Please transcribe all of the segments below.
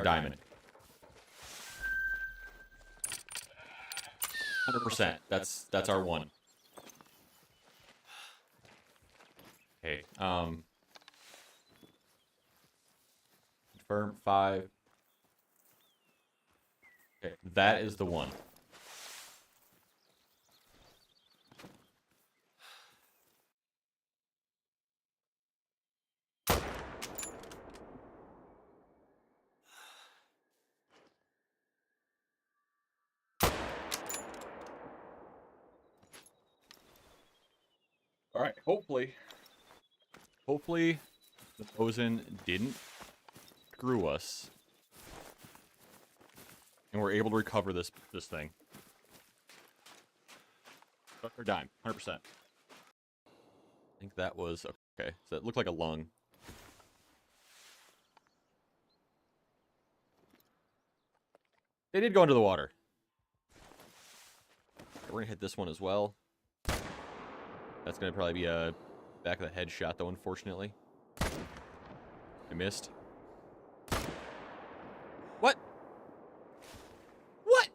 diamond. 100%. That's our one. Okay. Confirm 5. Okay, that is the one. All right, hopefully the bosun didn't screw us, and we're able to recover this thing. Or dime, 100%. I think that was okay. So it looked like a lung. They did go into the water. We're gonna hit this one as well. That's gonna probably be a back of the head shot, though. Unfortunately, I missed. What? What?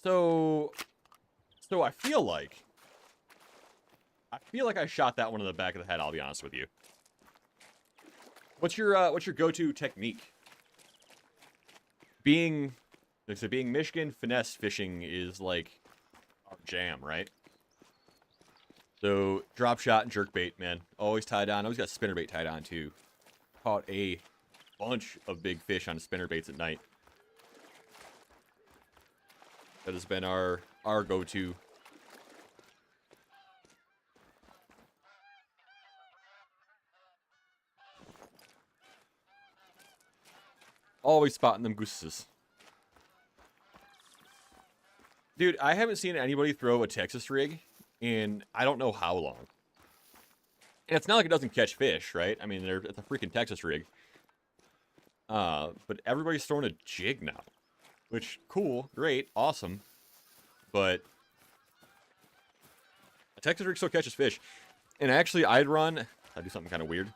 So I feel like I shot that one in the back of the head. I'll be honest with you. What's your go-to technique? Being Michigan, finesse fishing is like our jam, right? So drop shot and jerkbait, man. Always tied on. Always got spinnerbait tied on too. Caught a bunch of big fish on spinnerbaits at night. That has been our go-to. Always spotting them gooses. Dude, I haven't seen anybody throw a Texas rig in I don't know how long. And it's not like it doesn't catch fish, right? I mean, it's a freaking Texas rig. But everybody's throwing a jig now. Which, cool, great, awesome. But a Texas rig still catches fish. And actually, I do something kind of weird.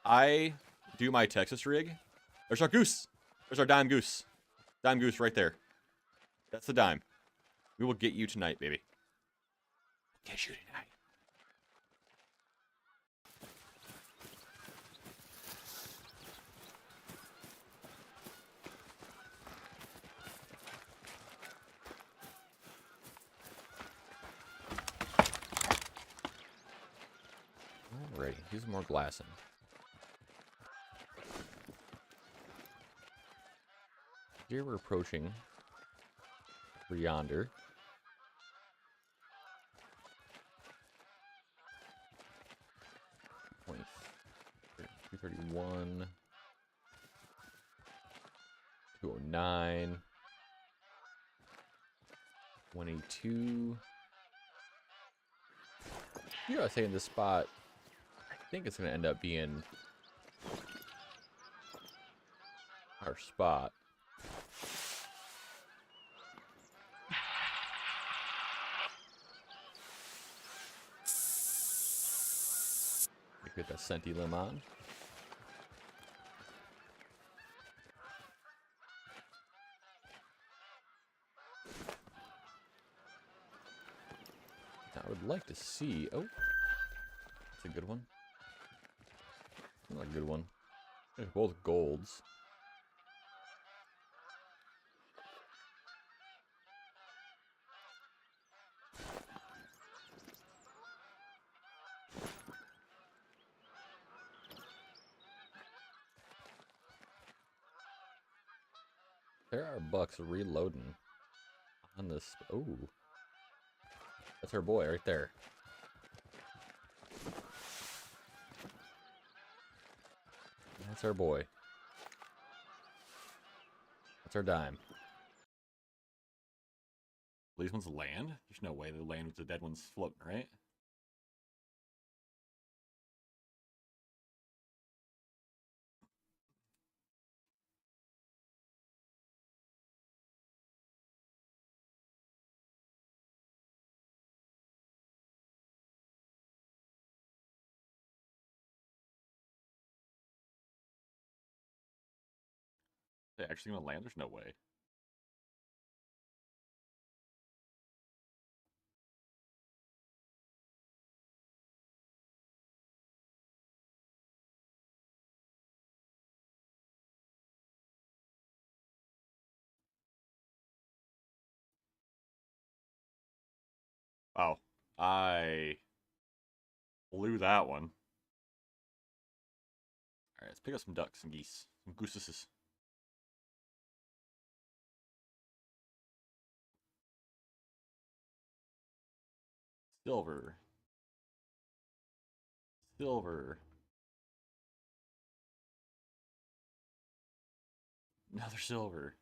I do my Texas rig. There's our goose. There's our dime goose. Dime goose right there. That's the dime. We will get you tonight, baby. We'll get you tonight. Alrighty, use more glassing. Here we're approaching for yonder. Point 231, 209, 182. You know, I say in this spot, I think it's going to end up being our spot. Get that senti limb on. Now I would like to see. Oh, that's a good one. Not a good one. They're both golds. There are bucks reloading on this. Oh, that's our boy right there. That's our boy. That's our dime. These ones land? There's no way they land with the dead ones floating, right? actually gonna land? There's no way. Wow. I blew that one. Alright, let's pick up some ducks, some geese, some gooses. Silver. Silver. Another silver.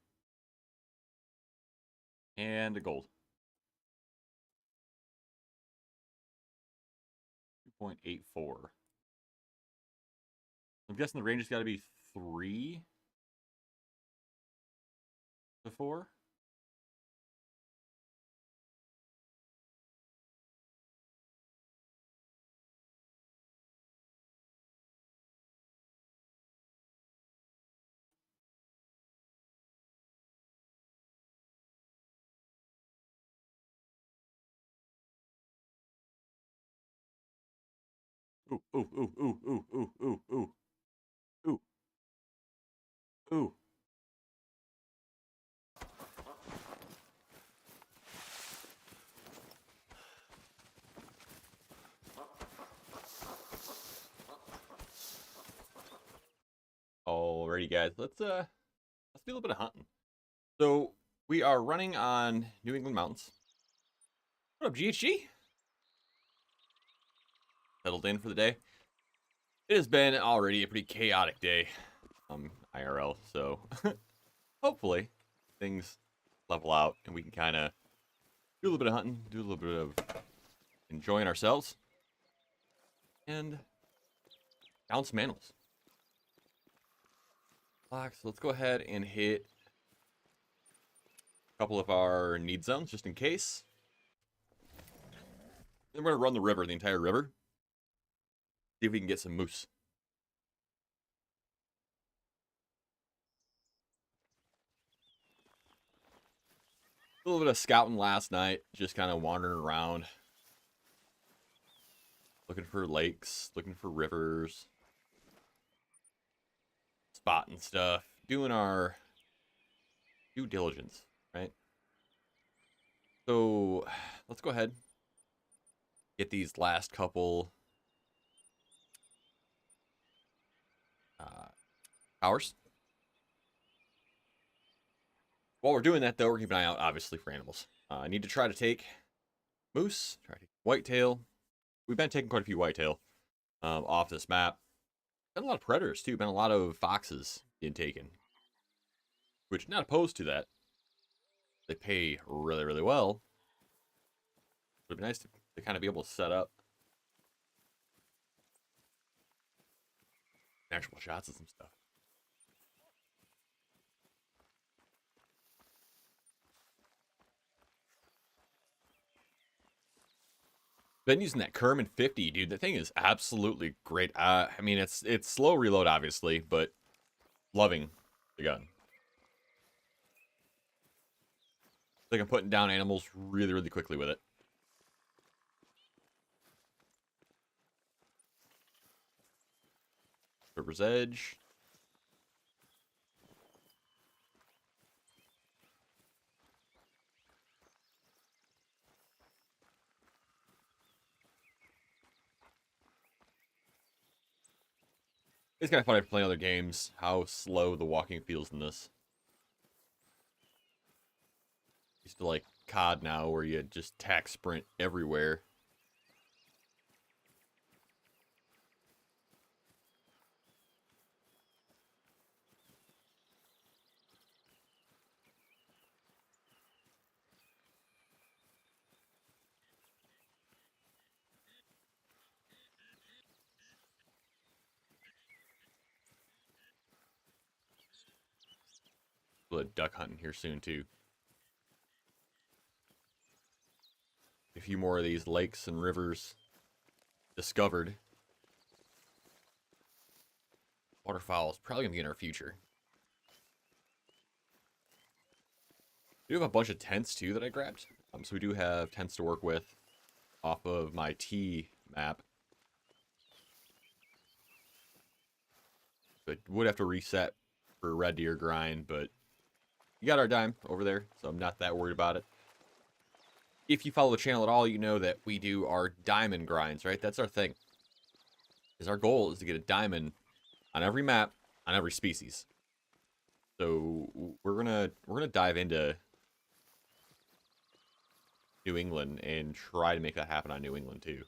And a gold. 2.84. I'm guessing the range has got to be 3 to 4. Ooh, ooh, ooh, ooh, ooh, ooh, ooh, ooh, ooh, ooh. Alrighty, guys, let's do a little bit of hunting. So we are running on New England mountains. What up, GHG? Settled in for the day. It has been already a pretty chaotic day, IRL. So hopefully things level out and we can kind of do a little bit of hunting, do a little bit of enjoying ourselves, and down some animals. So let's go ahead and hit a couple of our need zones just in case. Then we're gonna run the river, the entire river. See if we can get some moose. A little bit of scouting last night, just kind of wandering around, looking for lakes, looking for rivers, spotting stuff, doing our due diligence, right? So let's go ahead, get these last couple hours. While we're doing that, though, we're keeping an eye out, obviously, for animals. I need to try to take moose, try to take whitetail. We've been taking quite a few whitetail off this map. Been a lot of predators, too. Been a lot of foxes being taken. Which, not opposed to that. They pay really, really well. But it'd be nice to kind of be able to set up actual shots of some stuff. Been using that Kerman 50, dude. That thing is absolutely great. I mean, it's slow reload, obviously, but loving the gun. Like I'm putting down animals really, really quickly with it. River's Edge. It's kind of funny after playing other games, how slow the walking feels in this. Used to like COD now, where you just tack sprint everywhere. We'll have duck hunting here soon too. A few more of these lakes and rivers discovered. Waterfowl is probably gonna be in our future. We do have a bunch of tents too that I grabbed. So we do have tents to work with off of my T map. But would have to reset for red deer grind, but you got our dime over there, so I'm not that worried about it. If you follow the channel at all, you know that we do our diamond grinds, right? That's our thing. Because our goal is to get a diamond on every map, on every species. So we're gonna dive into New England and try to make that happen on New England too.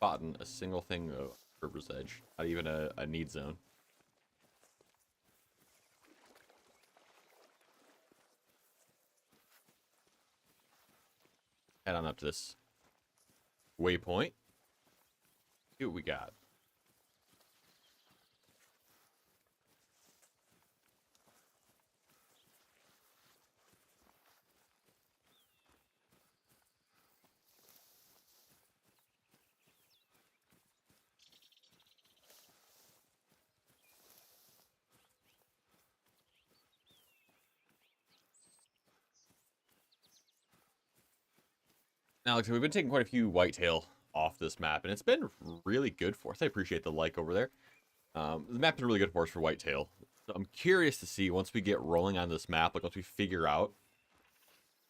Spotting a single thing of River's Edge, not even a need zone. Head on up to this waypoint. See what we got. Now, like I said, we've been taking quite a few whitetail off this map, and it's been really good for us. I appreciate the like over there. The map's been really good for us for whitetail. So I'm curious to see, once we get rolling on this map, like once we figure out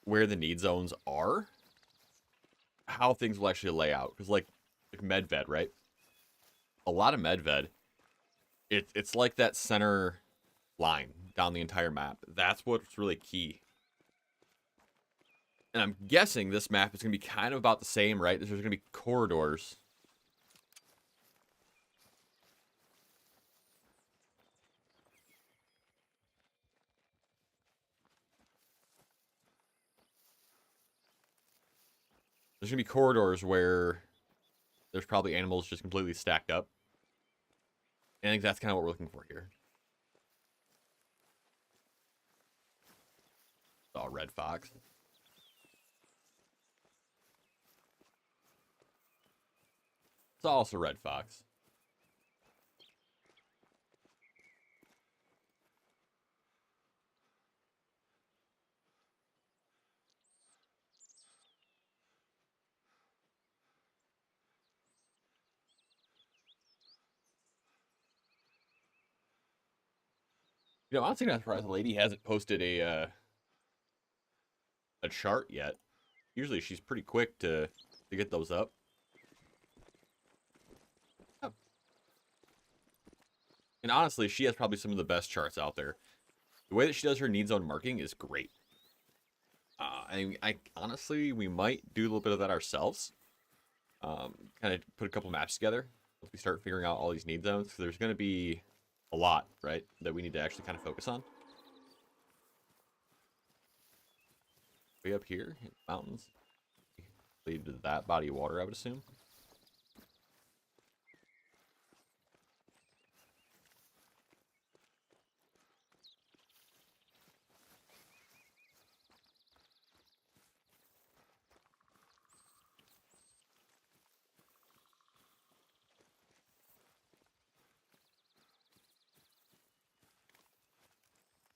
where the need zones are, how things will actually lay out. Because like medved, right? A lot of medved, it's like that center line down the entire map. That's what's really key. And I'm guessing this map is going to be kind of about the same, right? There's going to be corridors. There's going to be corridors where there's probably animals just completely stacked up. And I think that's kind of what we're looking for here. Oh, red fox. It's also red fox. You know, honestly, not surprised the lady hasn't posted a chart yet. Usually, she's pretty quick to get those up. Oh. And honestly, she has probably some of the best charts out there. The way that she does her need zone marking is great. I honestly, we might do a little bit of that ourselves. Kind of put a couple maps together once we start figuring out all these need zones. There's going to be a lot, right, that we need to actually kind of focus on. Way up here, in the mountains, lead to that body of water, I would assume.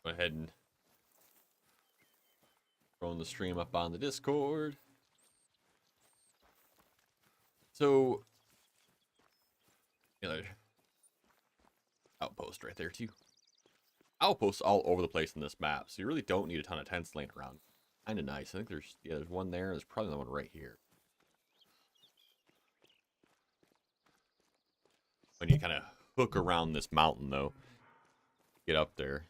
Go ahead and throwing the stream up on the Discord. So, outpost right there too. Outposts all over the place in this map, so you really don't need a ton of tents laying around. Kind of nice. I think there's one there. There's probably another one right here. When you kind of hook around this mountain, though, get up there.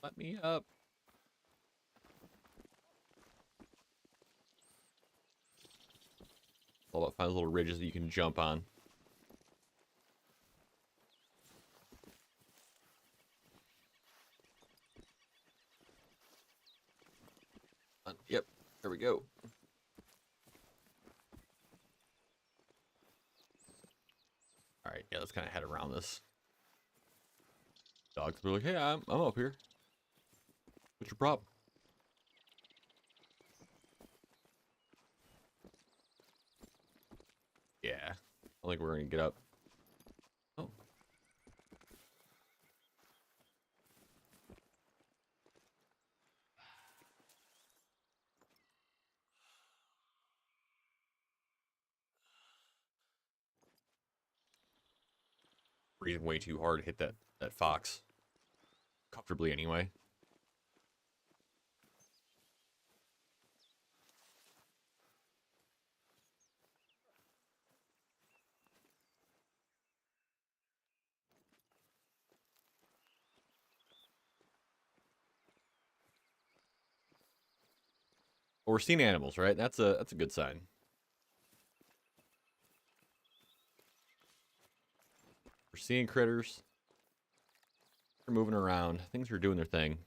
Let me up. All about finding little ridges that you can jump on. Yep, there we go. All right, yeah, let's kind of head around this. Dogs will be like, hey, I'm up here. What's your problem? Yeah, I don't think we're gonna get up. Oh. Breathing way too hard to hit that fox. Comfortably anyway. Well, we're seeing animals, right? That's a good sign. We're seeing critters. They're moving around. Things are doing their thing.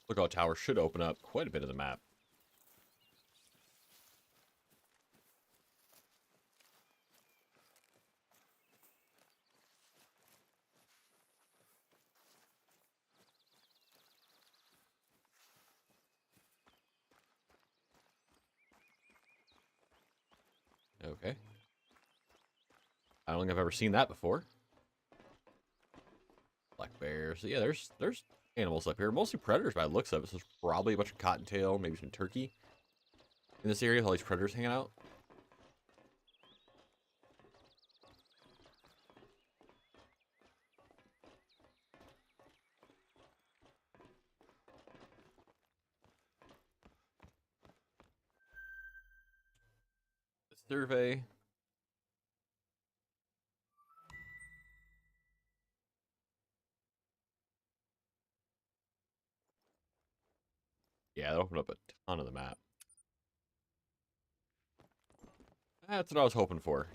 Lookout Tower should open up quite a bit of the map. Okay. I don't think I've ever seen that before. Black bears. So yeah, there's animals up here. Mostly predators by the looks of it. So there's probably a bunch of cottontail, maybe some turkey in this area. All these predators hanging out. Survey. Yeah, that opened up a ton of the map. That's what I was hoping for.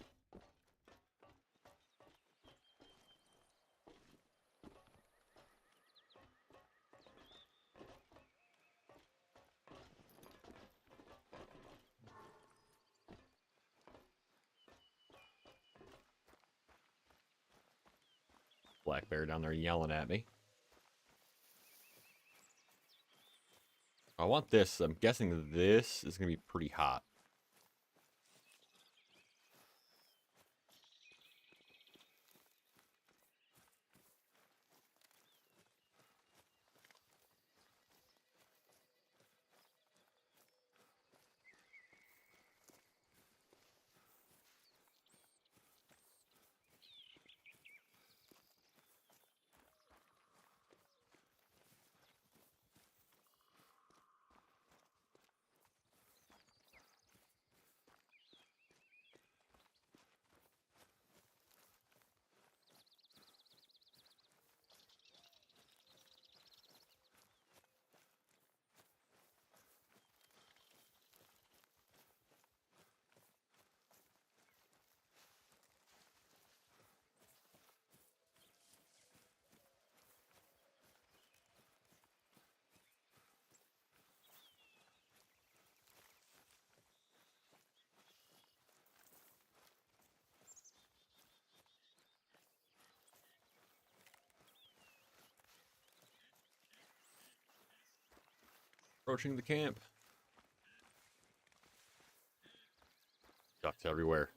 Black bear down there yelling at me. I want this. I'm guessing this is going to be pretty hot. Approaching the camp. Ducks everywhere.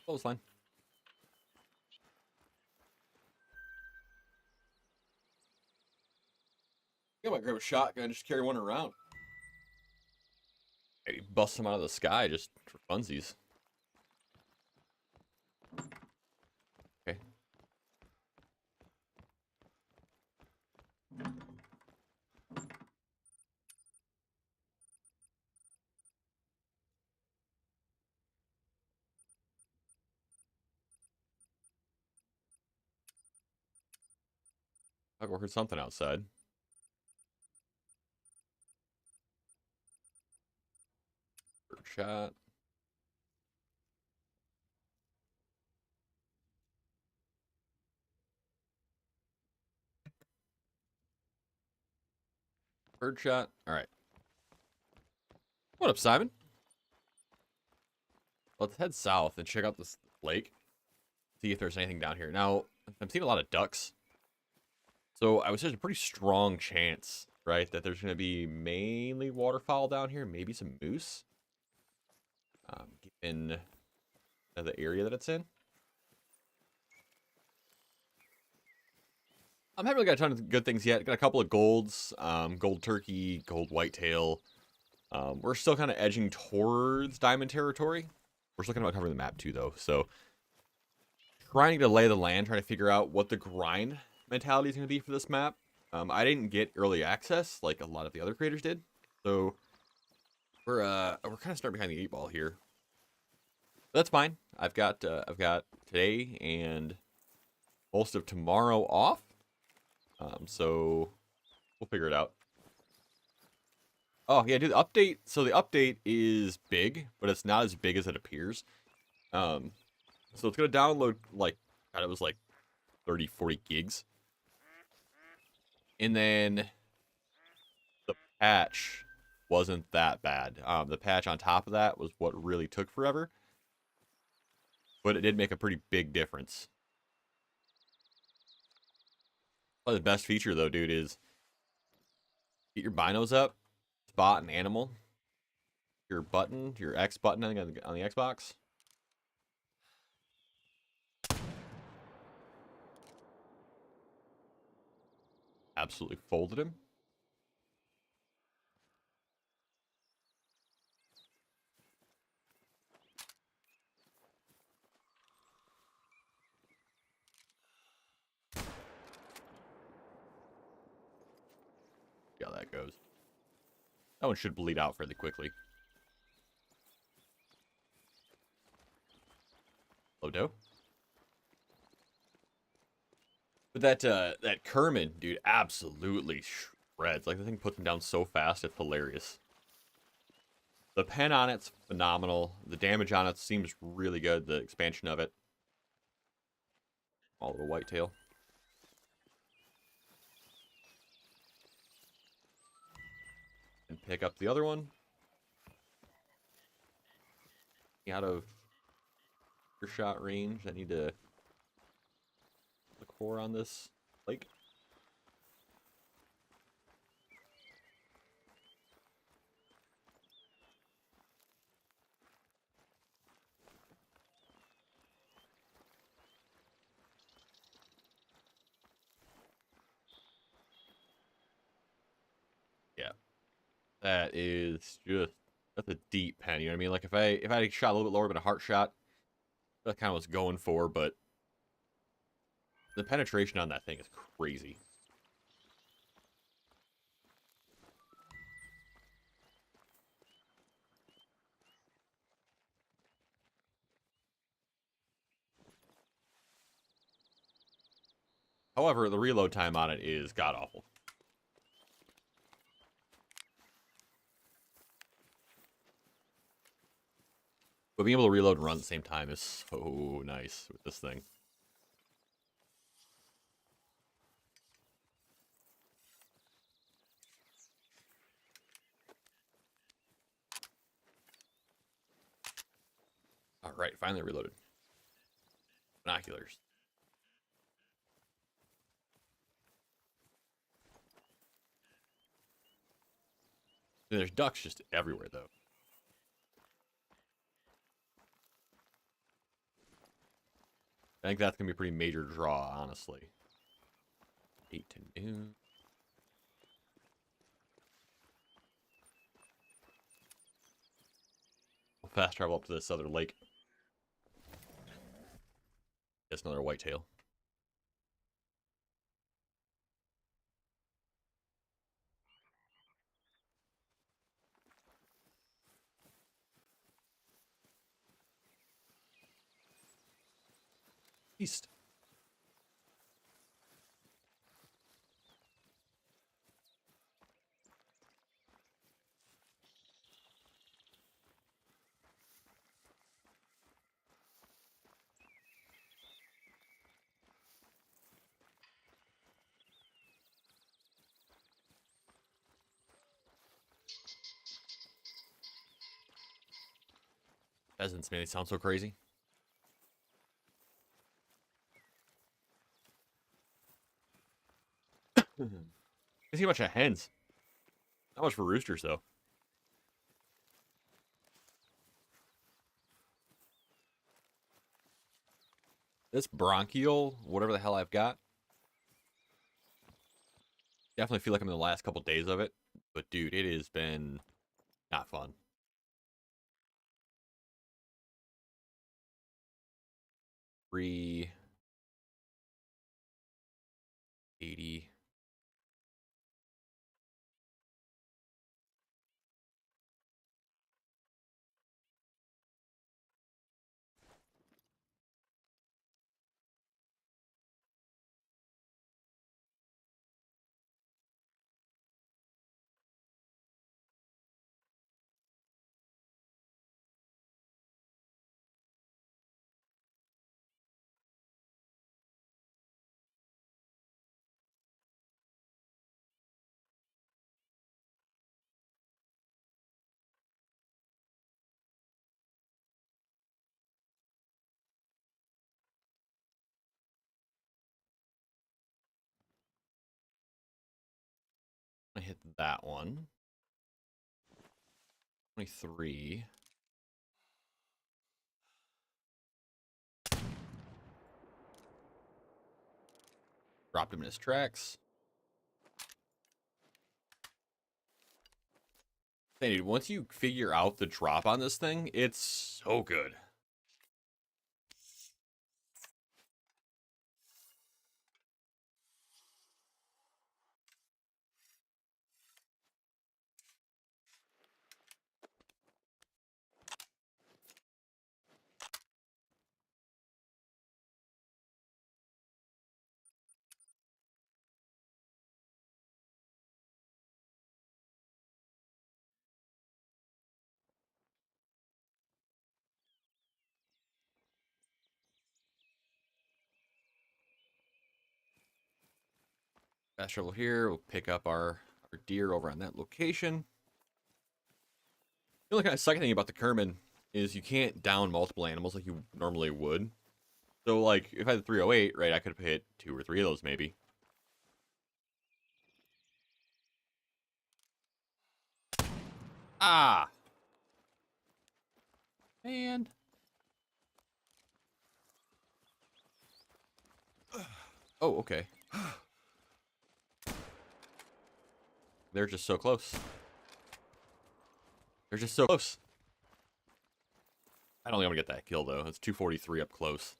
Oh, it's fine. I might grab a shotgun and just carry one around. Maybe bust them out of the sky just for funsies. Okay. I heard something outside. Bird shot. Bird shot. All right. What up, Simon? Let's head south and check out this lake. See if there's anything down here. Now, I'm seeing a lot of ducks. So I would say there's a pretty strong chance, right, that there's going to be mainly waterfowl down here. Maybe some moose. Given the area that it's in. I haven't really got a ton of good things yet. Got a couple of golds. Gold turkey, gold whitetail. We're still kind of edging towards diamond territory. We're still kind of covering the map too, though. So trying to lay the land, trying to figure out what the grind mentality is going to be for this map. I didn't get early access like a lot of the other creators did, so we're kind of starting behind the 8 ball here. But that's fine. I've got today and most of tomorrow off, so we'll figure it out. Oh yeah, dude, the update. So the update is big, but it's not as big as it appears. So it's gonna download like, God, it was like 30, 40 gigs. And then the patch wasn't that bad. The patch on top of that was what really took forever. But it did make a pretty big difference. Probably the best feature though, dude, is get your binos up, spot an animal, your button, your X button on the Xbox. Absolutely folded him. See how that goes. That one should bleed out fairly quickly. Lodo. But that Kerman, dude, absolutely shreds. Like, the thing puts him down so fast, it's hilarious. The pen on it's phenomenal. The damage on it seems really good. The expansion of it. All little whitetail. And pick up the other one. Out of your shot range. I need to look for on this lake. Yeah. That is just, that's a deep pen, you know what I mean? Like, if I had shot a little bit lower, but a heart shot, that's kind of what I was going for, but the penetration on that thing is crazy. However, the reload time on it is god-awful. But being able to reload and run at the same time is so nice with this thing. Alright, finally reloaded. Binoculars. And there's ducks just everywhere, though. I think that's going to be a pretty major draw, honestly. 8 to noon. We'll fast travel up to this other lake. It's another whitetail. East. Pheasants, man, they sound so crazy. I see a bunch of hens. Not much for roosters, though. This bronchial, whatever the hell I've got. Definitely feel like I'm in the last couple days of it. But, dude, it has been not fun. $380. I hit that one. 23. Dropped him in his tracks. Hey, dude, once you figure out the drop on this thing, it's so good. Fast travel here. We'll pick up our deer over on that location. The only kind of sucky thing about the Kerman is you can't down multiple animals like you normally would. So, like, if I had the 308, right, I could have hit 2 or 3 of those, maybe. Ah! And... Oh, okay. They're just so close. They're just so close. I don't think I'm gonna get that kill, though. It's 243 up close.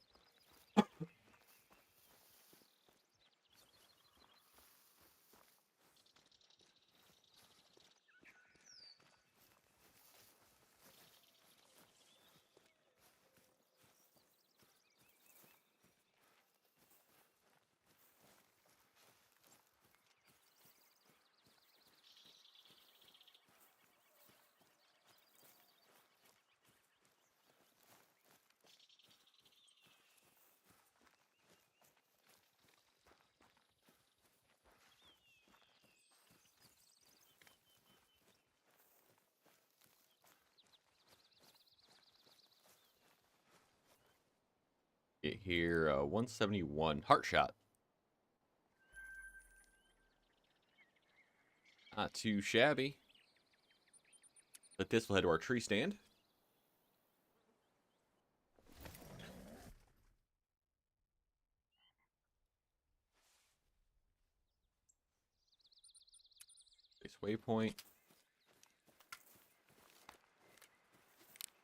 Get here, 171 heart shot. Not too shabby. But this will head to our tree stand. Nice waypoint.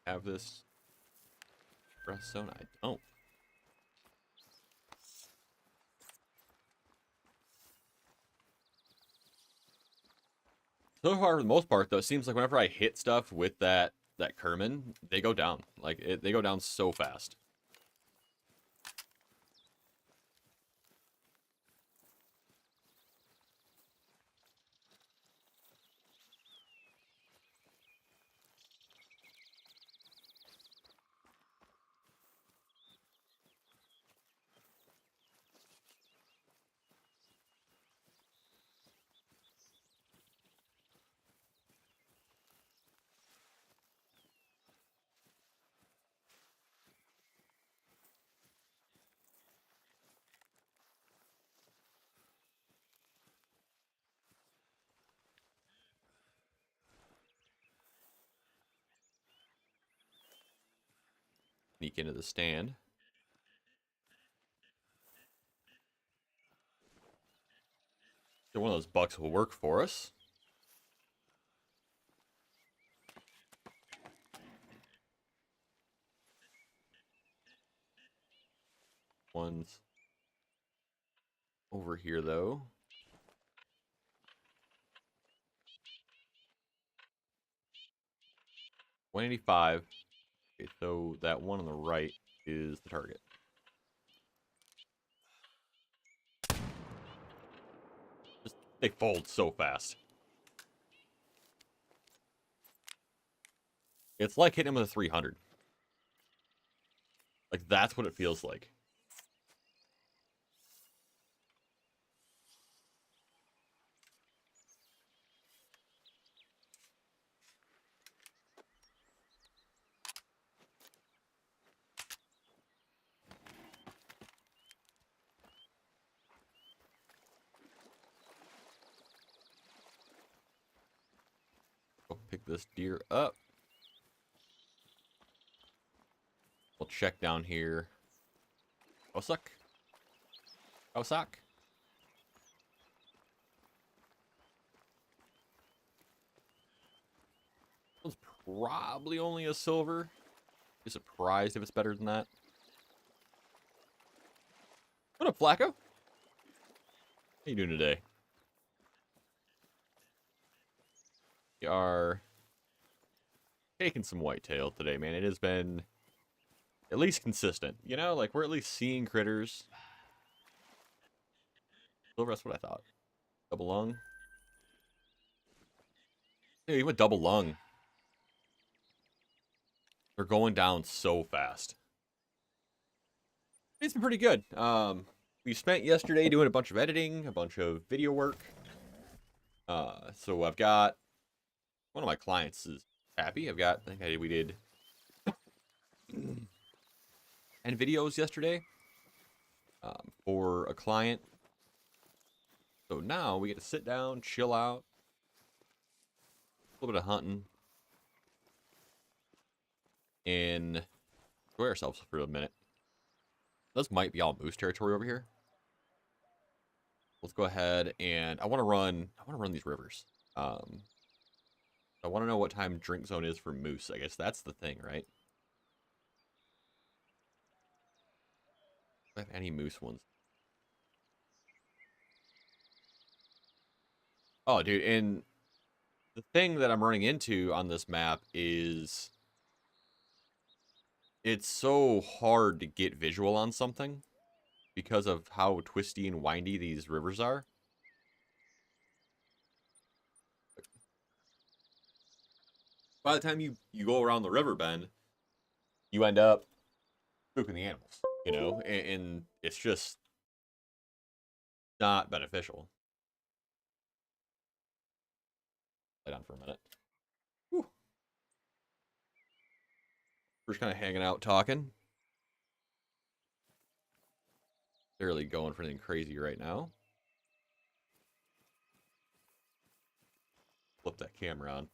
Have this rest zone? I don't. So far, for the most part, though, it seems like whenever I hit stuff with that Kerman, they go down. Like, they go down so fast. Sneak into the stand. So one of those bucks will work for us. One's over here, though. $185. Okay, so that one on the right is the target. Just, they fold so fast. It's like hitting him with a 300. Like, that's what it feels like. Go pick this deer up. We'll check down here. Osak? Osak? One's probably only a silver. Be surprised if it's better than that. What up, Flacco? How you doing today? We are taking some whitetail today, man. It has been at least consistent. You know, like, we're at least seeing critters. Silver, that's what I thought. Double lung. Yeah, you went double lung. They're going down so fast. It's been pretty good. We spent yesterday doing a bunch of editing, a bunch of video work. So I've got one of my clients is happy. I think we did 10 videos yesterday for a client. So now we get to sit down, chill out, a little bit of hunting, and enjoy ourselves for a minute. This might be all moose territory over here. Let's go ahead and I want to run these rivers. I want to know what time drink zone is for moose. I guess that's the thing, right? Do I have any moose ones? Oh, dude, and the thing that I'm running into on this map is it's so hard to get visual on something because of how twisty and windy these rivers are. By the time you go around the river bend, you end up spooking the animals, you know, and it's just not beneficial. Lay down for a minute. Whew. We're just kind of hanging out, talking. Barely going for anything crazy right now. Flip that camera on.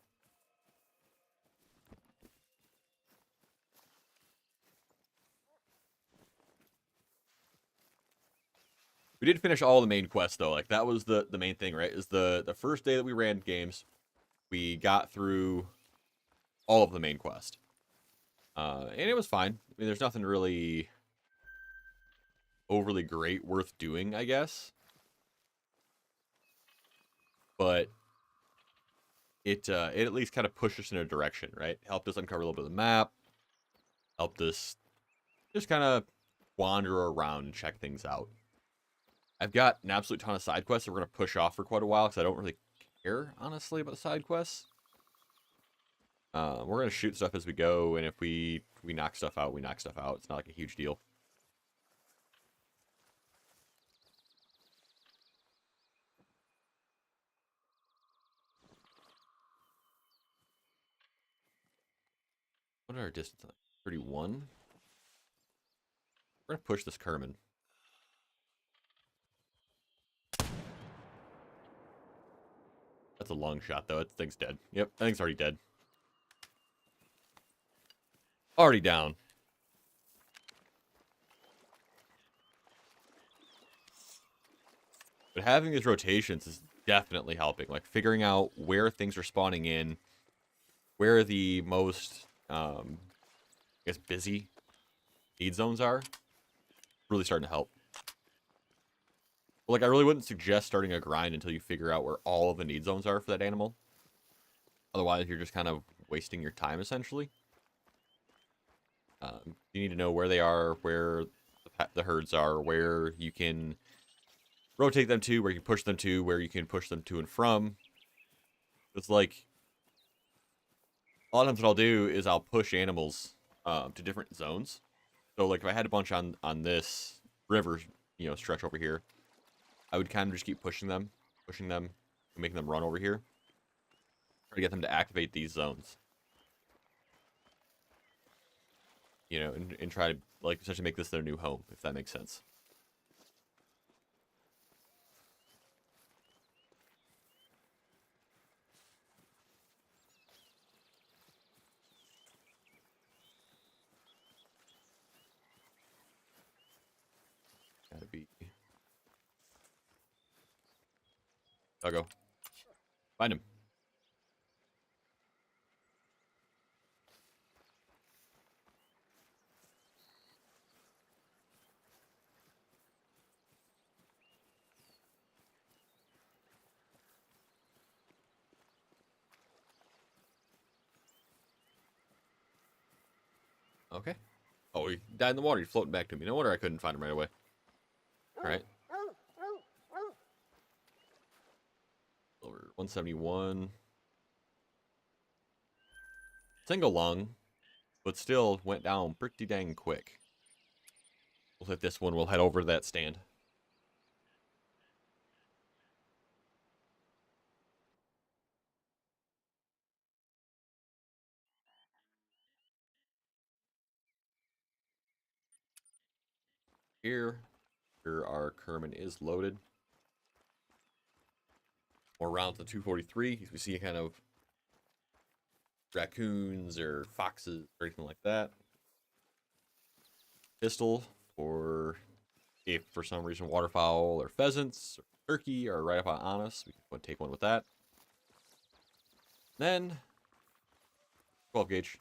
We did finish all the main quests though. Like that was the main thing, right? Is the first day that we ran games, we got through all of the main quest, and it was fine. I mean, there's nothing really overly great worth doing, I guess, but it at least kind of pushed us in a direction, right? Helped us uncover a little bit of the map, helped us just kind of wander around and check things out. I've got an absolute ton of side quests that we're going to push off for quite a while because I don't really care, honestly, about the side quests. We're going to shoot stuff as we go, and if we knock stuff out, we knock stuff out. It's not like a huge deal. What are our distance? 31? We're going to push this Kerman. That's a long shot, though. That thing's dead. Yep, that thing's already dead. Already down. But having these rotations is definitely helping. Like, figuring out where things are spawning in, where the most, I guess, busy need zones are, really starting to help. Like, I really wouldn't suggest starting a grind until you figure out where all of the need zones are for that animal. Otherwise, you're just kind of wasting your time, essentially. You need to know where they are, where the herds are, where you can rotate them to, where you can push them to, where you can push them to and from. It's like, a lot of times what I'll do is I'll push animals to different zones. So, like, if I had a bunch on this river, stretch over here, I would kind of just keep pushing them, and making them run over here. Try to get them to activate these zones. And try to, like, essentially make this their new home, if that makes sense. Gotta be. I'll go. Find him. Okay. Oh, he died in the water. He's floating back to me. No wonder I couldn't find him right away. Alright. Over 171. Single lung, but still went down pretty dang quick. We'll hit this one. We'll head over to that stand. Here our Kerman is loaded. More rounds than 243. We see kind of raccoons or foxes or anything like that. Pistol for if for some reason waterfowl or pheasants or turkey are right up on us. We can take one with that. Then 12 gauge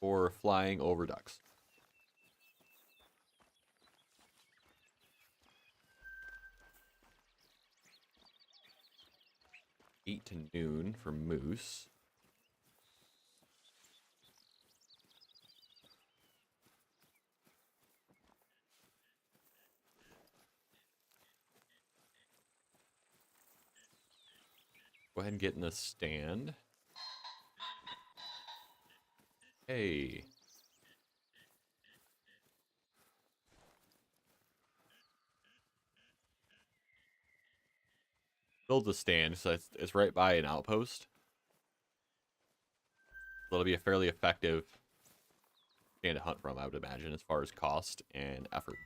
for flying over ducks. 8 to noon for moose. Go ahead and get in the stand. Hey. Build the stand, so it's right by an outpost. So it'll be a fairly effective stand to hunt from, I would imagine, as far as cost and effort.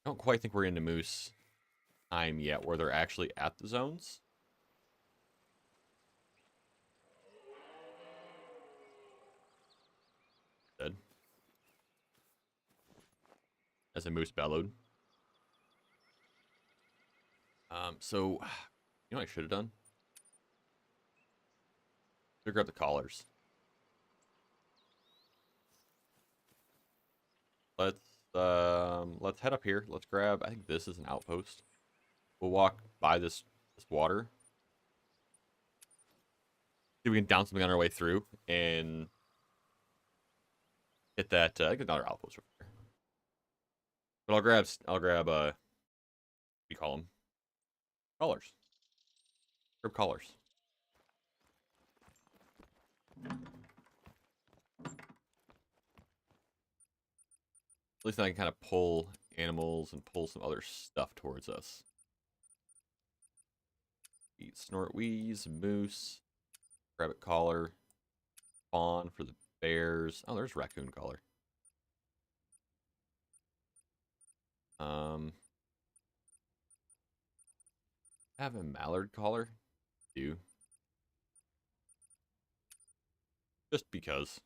I don't quite think we're into moose time yet, where they're actually at the zones. as a moose bellowed. So, you know what I should have done? Should have grabbed the collars. Let's head up here. Let's grab, I think this is an outpost. We'll walk by this water. See if we can down something on our way through and hit that, I think another outpost right there. But I'll grab, what do you call them? Collars. Grab collars. At least I can kind of pull animals and pull some other stuff towards us. Eat, snort, wheeze, moose, rabbit collar, fawn for the bears. Oh, there's raccoon collar. Have a mallard collar? Do. Just because.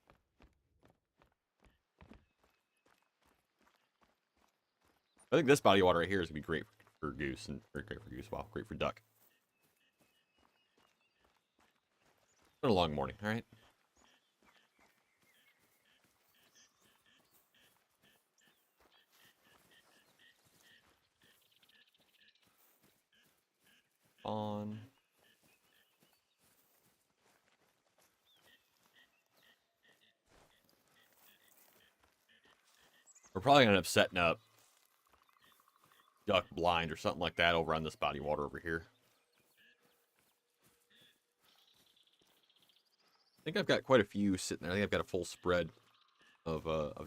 I think this body of water right here is gonna be great for goose and great for goose. Wow, great for duck. It's been a long morning, all right? On. We're probably gonna end up setting up duck blind or something like that over on this body of water over here. I think I've got quite a few sitting there. I think I've got a full spread of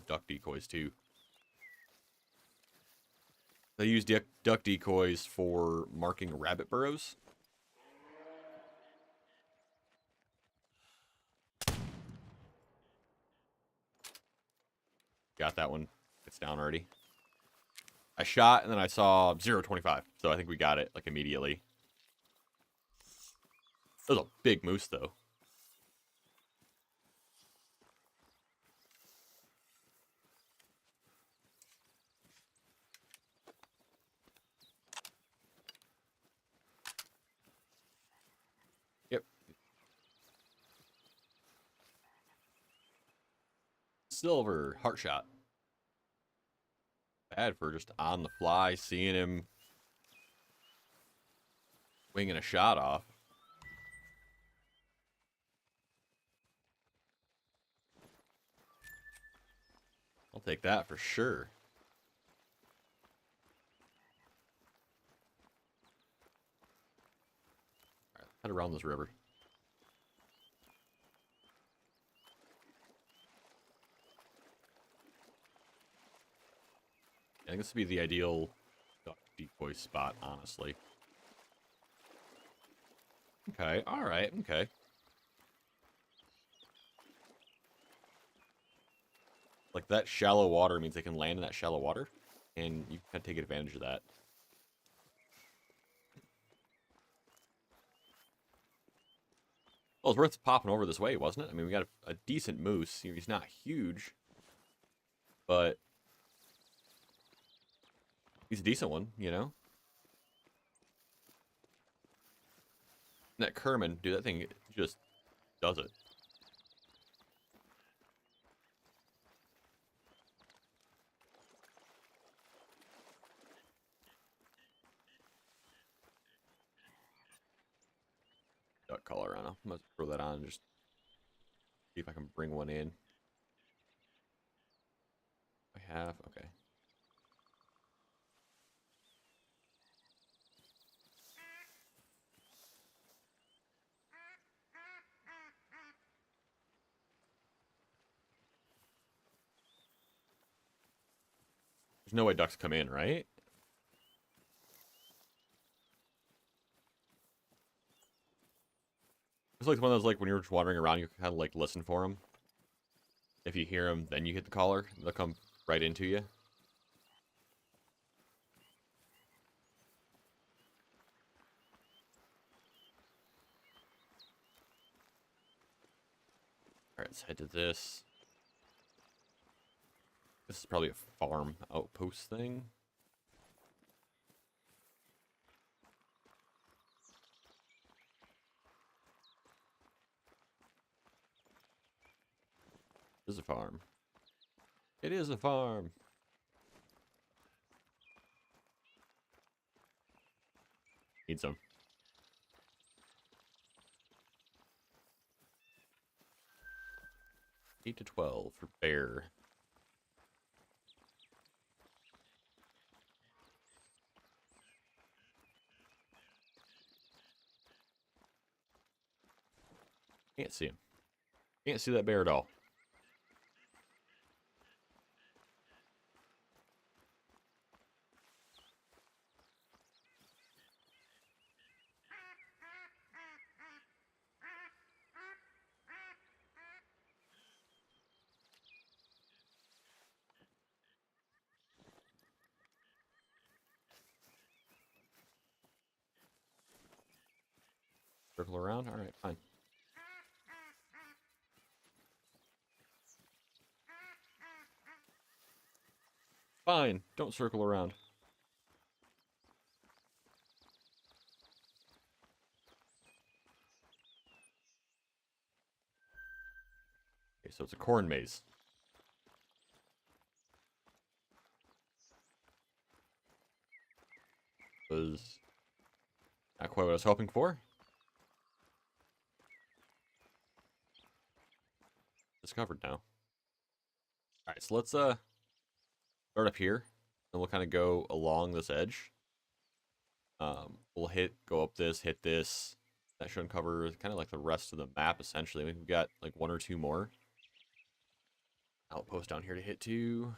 duck decoys too. They use duck decoys for marking rabbit burrows. Got that one. It's down already. I shot and then I saw 0.25, so I think we got it like immediately. That was a big moose though. Yep. Silver heart shot. Bad for just on the fly, seeing him winging a shot off. I'll take that for sure. All right, head around this river. I think this would be the ideal duck decoy spot, honestly. Okay, alright, okay. Like, that shallow water means they can land in that shallow water, and you can take advantage of that. Well, it's worth popping over this way, wasn't it? I mean, we got a decent moose. He's not huge, but he's a decent one, you know? And that Kerman, dude, that thing just does it. Duck collar on him. I'm gonna throw that on and just see if I can bring one in. I have, okay. There's no way ducks come in, right? It's like one of those, like, when you're just wandering around, you can kind of, like, listen for them. If you hear them, then you hit the collar. They'll come right into you. Alright, let's head to this. This is probably a farm outpost thing. This is a farm. It is a farm. Need some. Eight to 12 for bear. Can't see him. Can't see that bear at all. Circle around? Alright, fine. Fine, don't circle around. Okay, so it's a corn maze. Was not quite what I was hoping for. It's covered now. Alright, so let's start up here. And we'll kind of go along this edge. We'll go up this, hit this. That should uncover kind of like the rest of the map, essentially. We've got like one or two more outposts down here to hit too.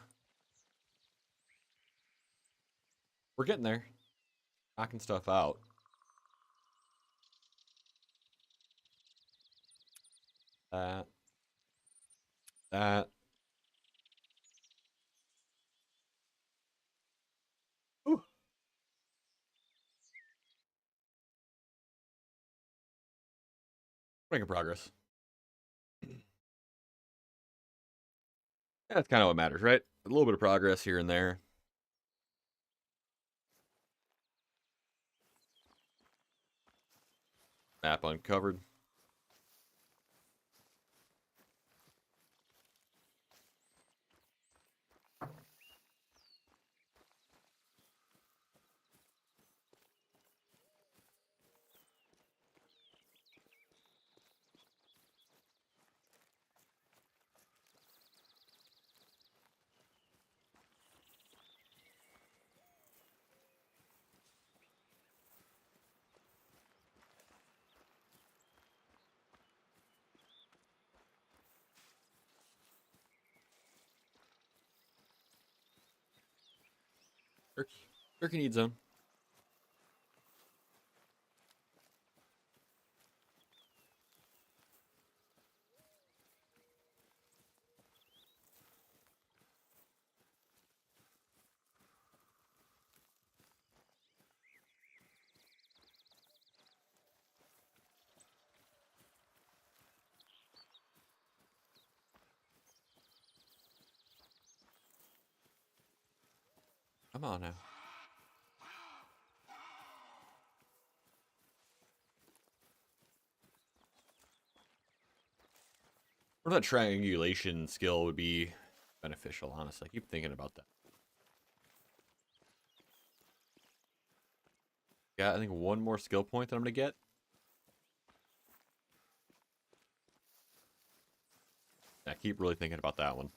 We're getting there. Knocking stuff out. That. Ooh. Making progress. That's kind of what matters, right? A little bit of progress here and there. Map uncovered. Turkey needs them. Come on now. Or that triangulation skill would be beneficial, honestly. I keep thinking about that. Got, I think, one more skill point that I'm going to get. I keep really thinking about that one.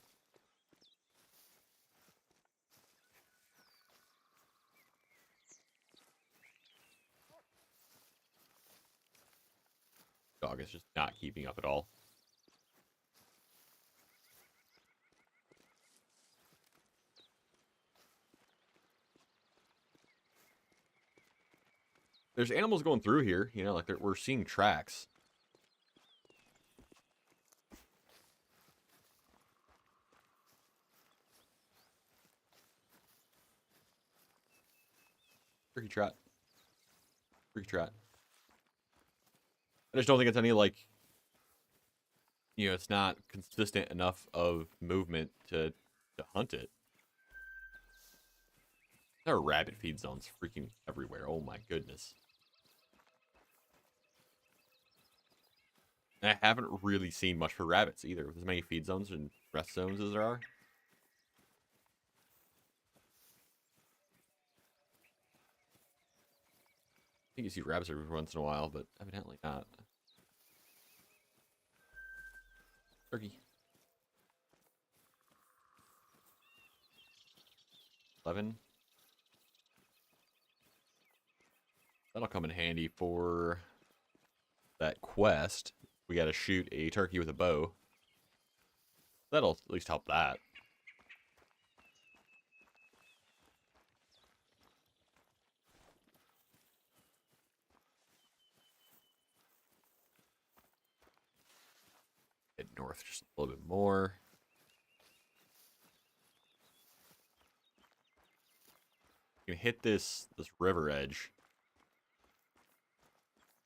Dog is just not keeping up at all. There's animals going through here, you know, like we're seeing tracks. Turkey trot. Turkey trot. I just don't think it's any, like, you know, it's not consistent enough of movement to to hunt it. There are rabbit feed zones freaking everywhere. Oh my goodness. And I haven't really seen much for rabbits either, with as many feed zones and rest zones as there are. I think you see rabbits every once in a while, but evidently not. Turkey. 11. That'll come in handy for that quest. We gotta shoot a turkey with a bow. That'll at least help that. Head north just a little bit more. You can hit this river edge.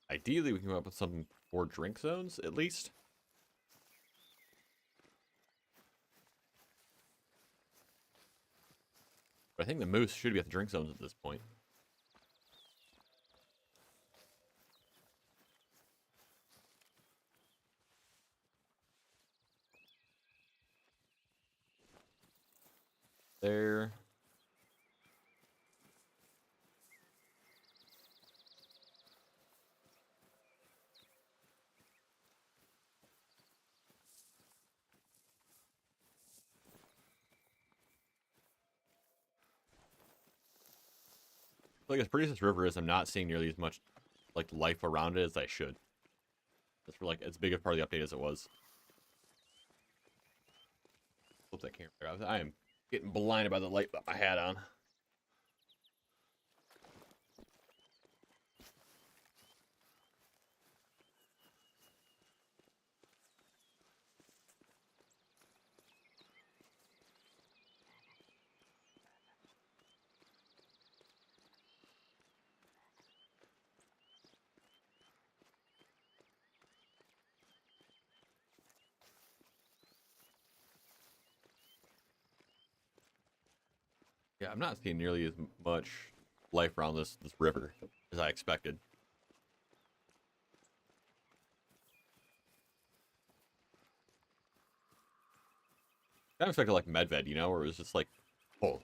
Ideally, we can come up with some more drink zones, at least. But I think the moose should be at the drink zones at this point. There. Like as pretty as this river is, I'm not seeing nearly as much like life around it as I should. That's for like as big a part of the update as it was. Flip that camera. I am getting blinded by the light with my hat on. Yeah, I'm not seeing nearly as much life around this river as I expected. I expected like Medved, you know, where it was just like, oh.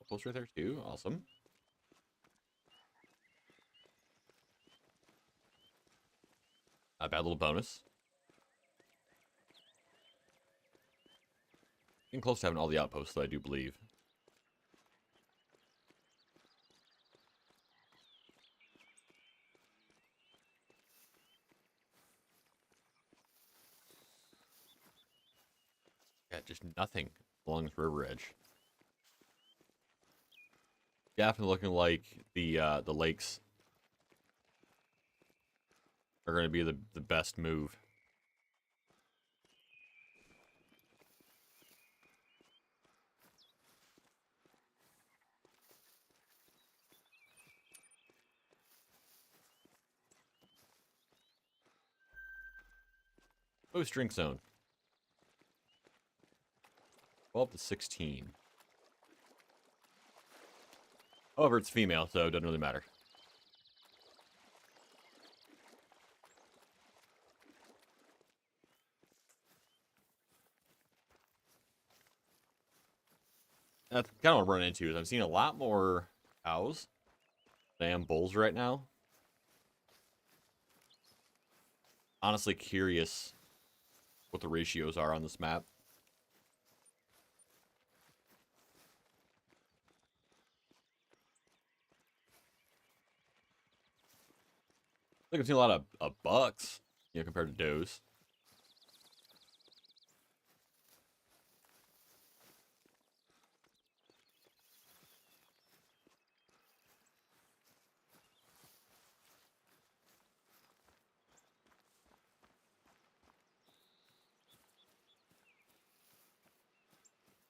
Post right there too. Awesome. Not a bad little bonus. Getting close to having all the outposts, though, I do believe. Yeah, just nothing along this river edge. Definitely looking like the lakes are going to be the best move. Post drink zone. 12 to 16. However, it's female, so it doesn't really matter. That's kind of what I'm running into. Is I'm seeing a lot more cows than bulls right now. Honestly, curious what the ratios are on this map. I think I've seen a lot of bucks, you know, compared to does.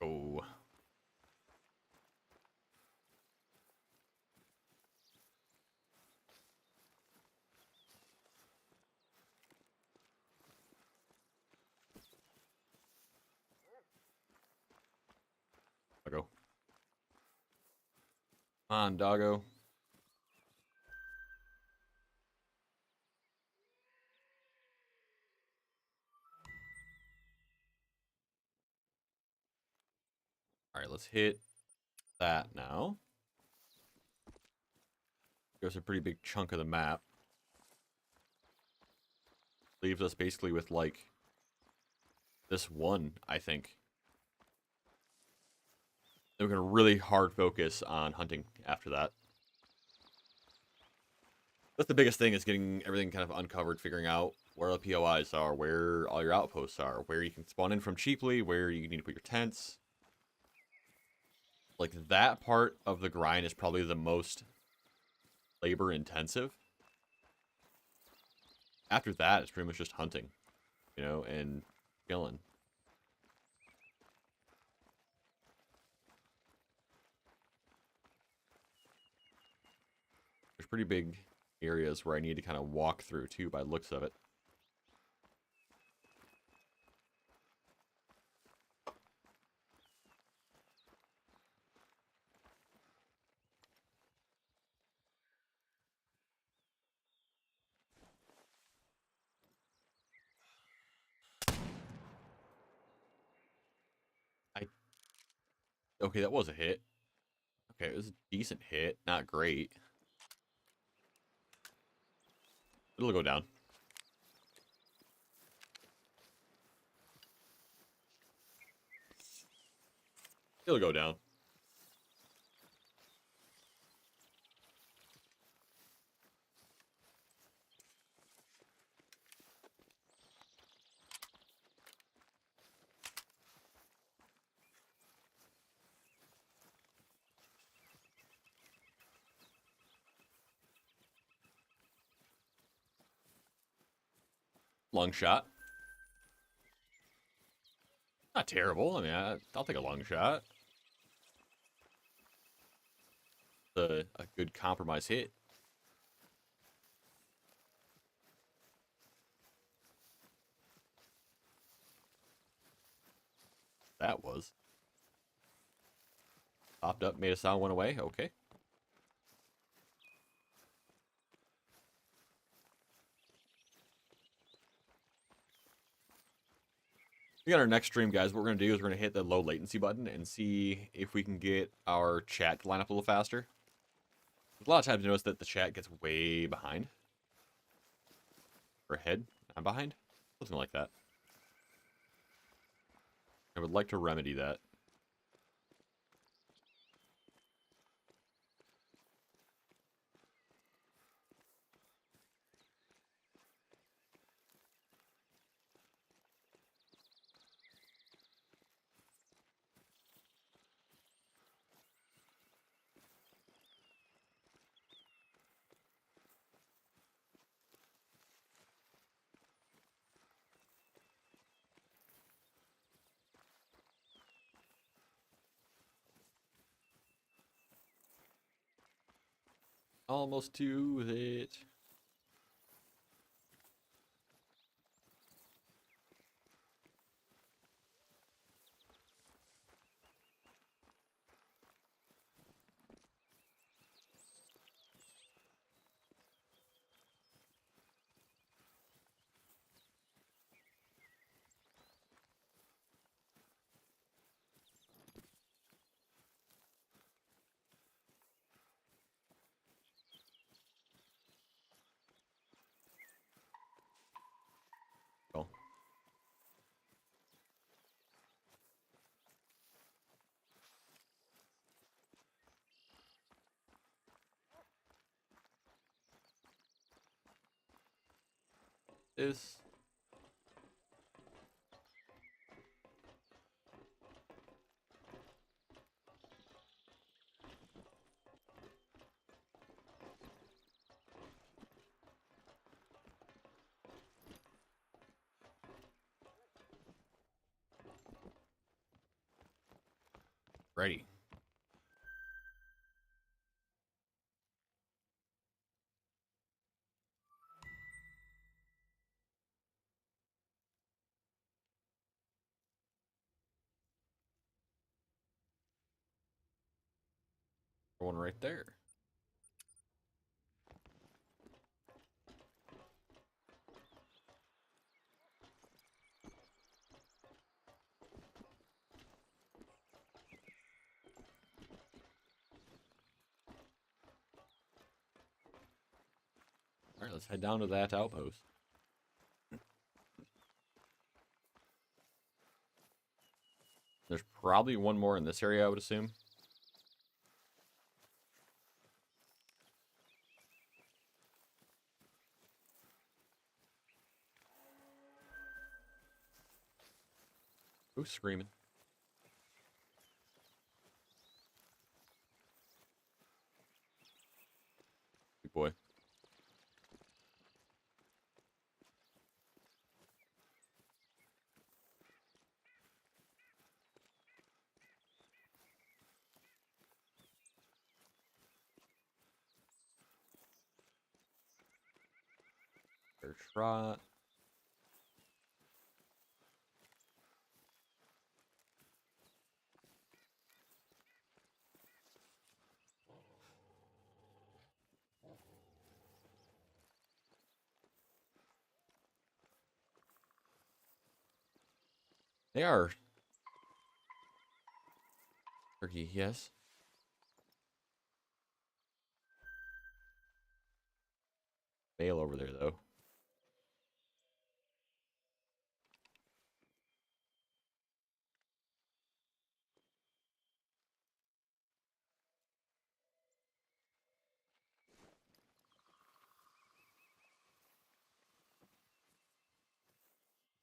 Oh. On, doggo. All right, let's hit that now. Goes a pretty big chunk of the map. Leaves us basically with like this one, I think. Then we're gonna really hard focus on hunting after that. That's the biggest thing, is getting everything kind of uncovered, figuring out where the POIs are, where all your outposts are, where you can spawn in from cheaply, where you need to put your tents. Like, that part of the grind is probably the most labor intensive. After that, it's pretty much just hunting, you know, and killing. There's pretty big areas where I need to kind of walk through too, by the looks of it. Okay, that was a hit. Okay, it was a decent hit, not great. It'll go down. It'll go down. Long shot. Not terrible. I mean, I'll take a long shot. A good compromise hit. That was. Popped up, made a sound, went away. Okay. We got our next stream, guys. What we're going to do is we're going to hit the low latency button and see if we can get our chat to line up a little faster. A lot of times you notice that the chat gets way behind. Or ahead. I'm behind. Something like that. I would like to remedy that. Almost to it. Well, this. Ready. One right there. All right, let's head down to that outpost. There's probably one more in this area, I would assume. Who's screaming? Good boy. Fair trot. They are. Turkey, yes. Bale over there, though.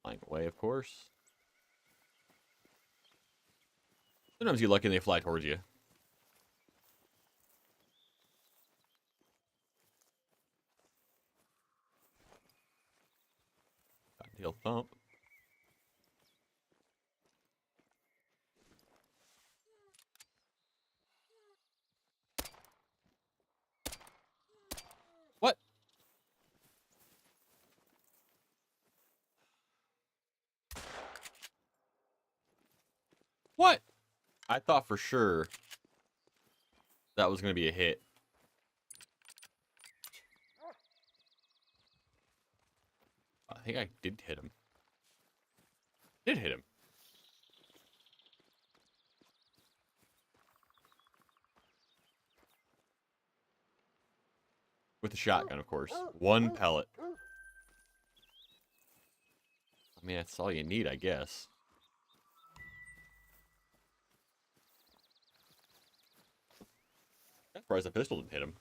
Flying away, of course. Sometimes you lucky and they fly towards you. Cottontail thump. What? What? I thought for sure that was going to be a hit. I think I did hit him. Did hit him. With the shotgun, of course. One pellet. I mean, that's all you need, I guess. I'm surprised the pistol didn't hit him.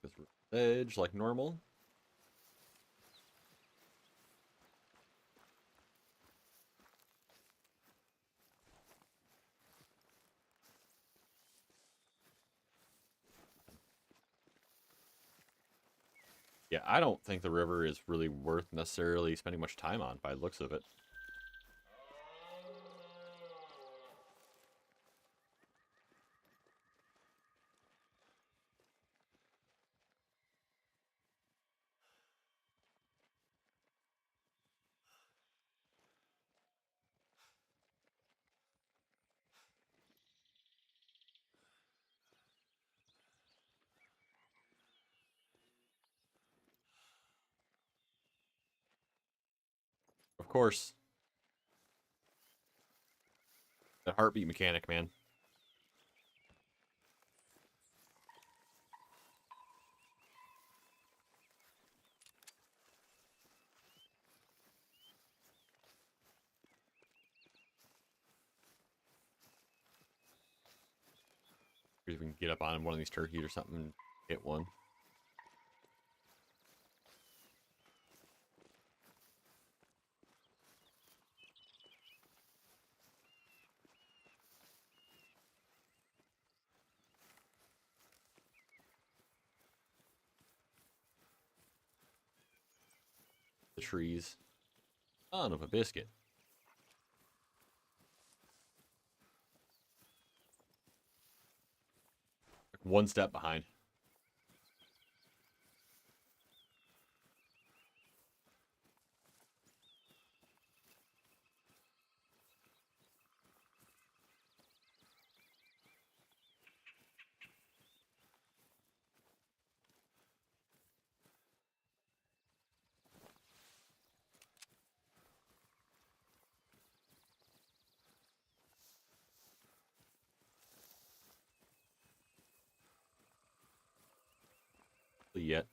This edge like normal. Yeah, I don't think the river is really worth necessarily spending much time on by the looks of it. Of course. The heartbeat mechanic, man. See if we can get up on one of these turkeys or something and hit one. The trees. Son of a biscuit. Like one step behind. Yet.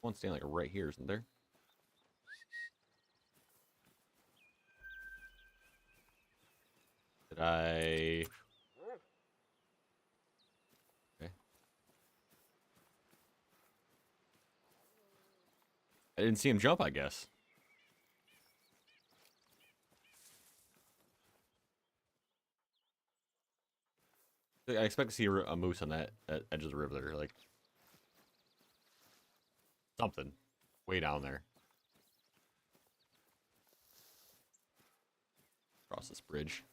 One standing like right here, isn't there? Did I? Okay. I didn't see him jump, I guess. I expect to see a moose on that edge of the river there, like something way down there. Across this bridge.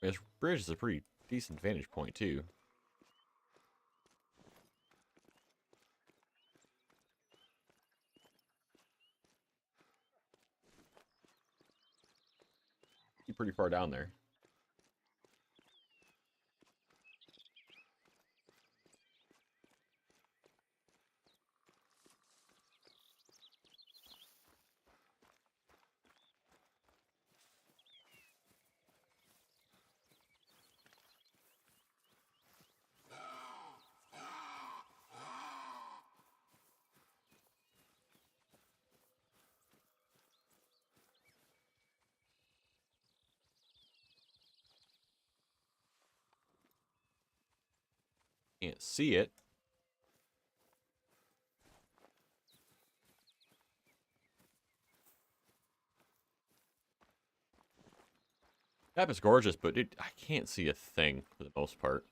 This bridge is a pretty decent vantage point, too. You're pretty far down there. Can't see it. Map is gorgeous, but I can't see a thing for the most part.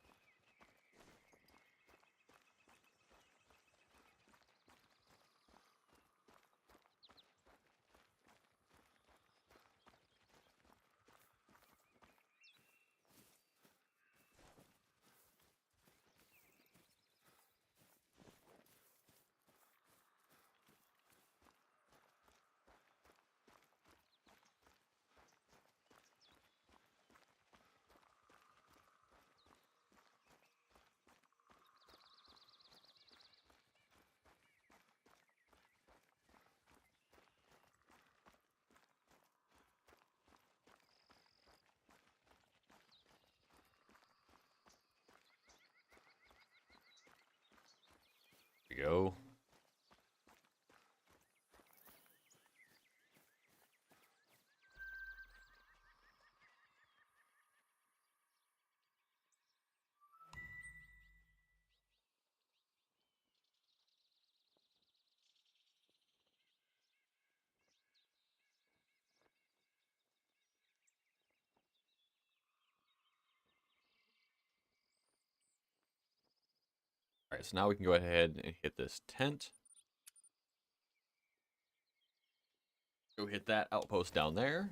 There we go. All right, so now we can go ahead and hit this tent. Go hit that outpost down there.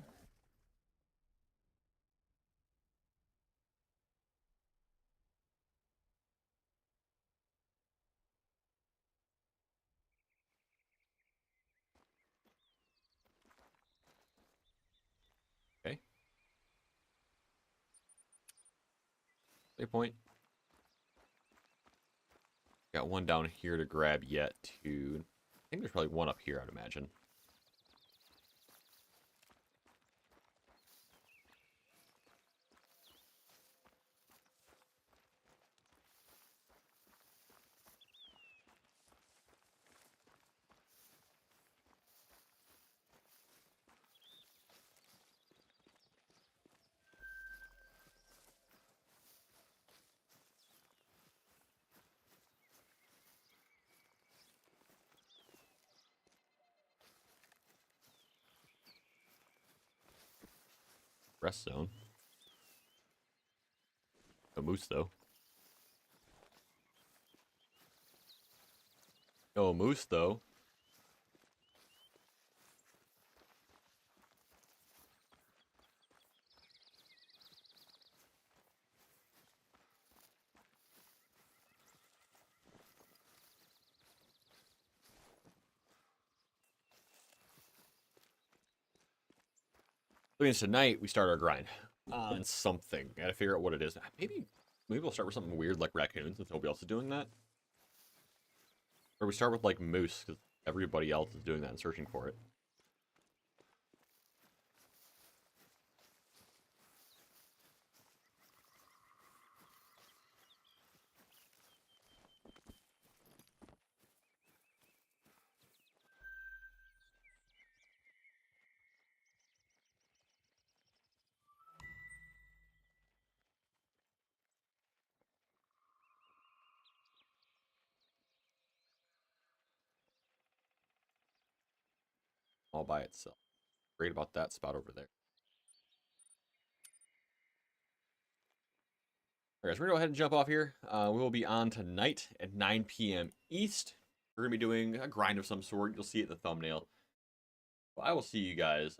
Waypoint. Got one down here to grab yet, too. I think there's probably one up here, I'd imagine. Rest zone. No moose, though. No moose, though. That means tonight we start our grind on something. Gotta figure out what it is. Maybe we'll start with something weird like raccoons since nobody else is doing that. Or we start with like moose because everybody else is doing that and searching for it. All by itself. Great about that spot over there. All right, so we're gonna go ahead and jump off here. We will be on tonight at 9 p.m. East. We're gonna be doing a grind of some sort. You'll see it in the thumbnail. Well, I will see you guys